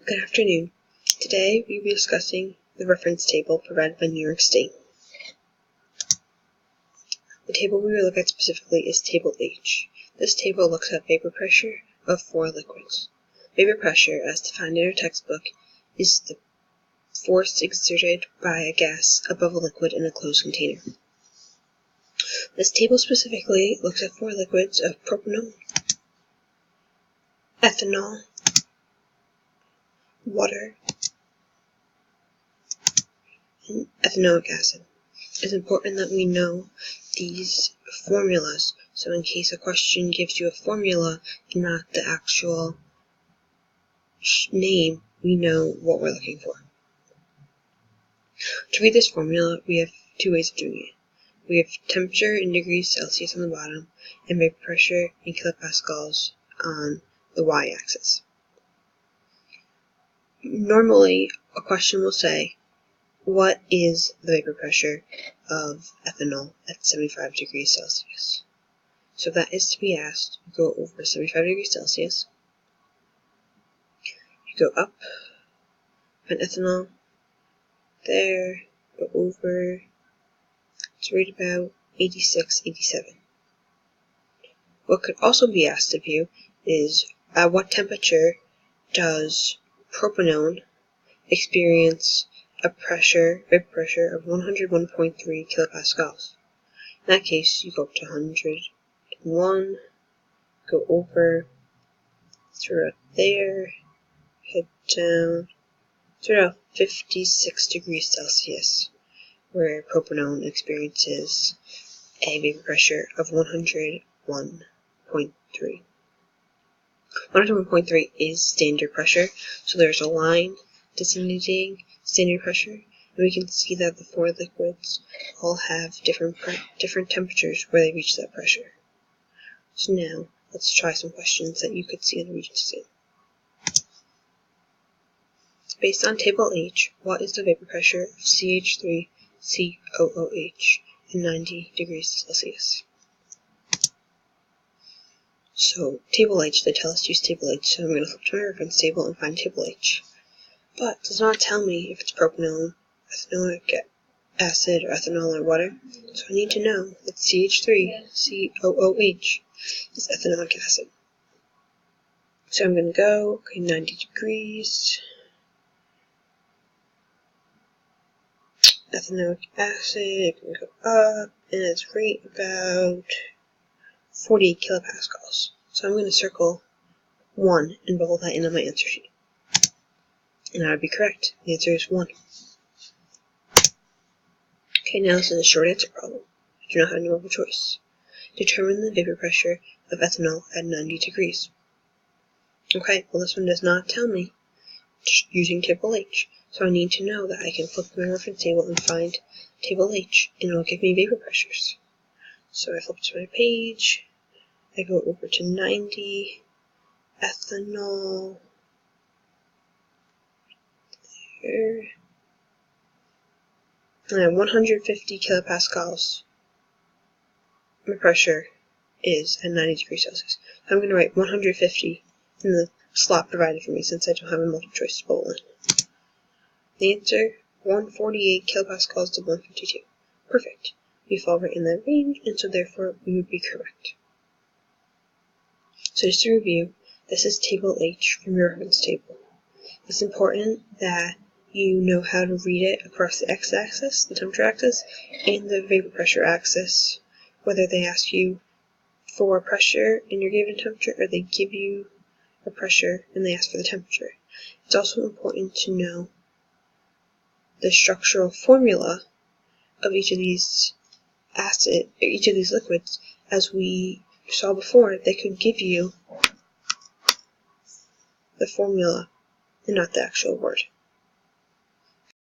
Good afternoon. Today we will be discussing the reference table provided by New York State. The table we will look at specifically is Table H. This table looks at vapor pressure of 4 liquids. Vapor pressure, as defined in our textbook, is the force exerted by a gas above a liquid in a closed container. This table specifically looks at 4 liquids of propanol, ethanol, water, and ethanoic acid. It's important that we know these formulas, so in case a question gives you a formula and not the actual name, we know what we're looking for. To read this formula, we have 2 ways of doing it. We have temperature in degrees Celsius on the bottom and vapor pressure in kilopascals on the y-axis. Normally, a question will say, what is the vapor pressure of ethanol at 75 degrees Celsius? So that is to be asked, you go over 75 degrees Celsius, you go up, find ethanol, there, go over, it's right about 86, 87. What could also be asked of you is, at what temperature does propanone experience a vapor pressure of 101.3 kilopascals. In that case, you go up to 101, go over, through there, head down, through 56 degrees Celsius, where propanone experiences a vapor pressure of 101.3. 101.3 is standard pressure, so there's a line designating standard pressure, and we can see that the 4 liquids all have different temperatures where they reach that pressure. So now, let's try some questions that you could see on the Regents exam. Based on Table H, what is the vapor pressure of CH3COOH at 90 degrees Celsius? So, Table H, they tell us to use Table H, so I'm going to flip to my reference table and find Table H. But it does not tell me if it's propanol, ethanoic acid, or ethanol, or water, so I need to know that CH3COOH is ethanoic acid. So I'm going to go, 90 degrees, ethanoic acid, it can go up, and it's right about 40 kilopascals. So I'm going to circle 1 and bubble that in on my answer sheet. And I would be correct. The answer is 1. Okay, now this is a short answer problem. I do not have any multiple choice. Determine the vapor pressure of ethanol at 90 degrees. Okay, well this one does not tell me using Table H, so I need to know that I can flip my reference table and find Table H, and it will give me vapor pressures. So I flip to my page, I go over to 90, ethanol, there, and at 150 kilopascals, my pressure is at 90 degrees Celsius. So I'm going to write 150 in the slot provided for me since I don't have a multiple choice to bowl in. The answer, 148 kilopascals to 152. Perfect. We fall right in that range, and so therefore we would be correct. So just to review, this is Table H from your reference table. It's important that you know how to read it across the x-axis, the temperature axis, and the vapor pressure axis, whether they ask you for a pressure in your given temperature or they give you a pressure and they ask for the temperature. It's also important to know the structural formula of each of these liquids. As we saw before, they could give you the formula and not the actual word.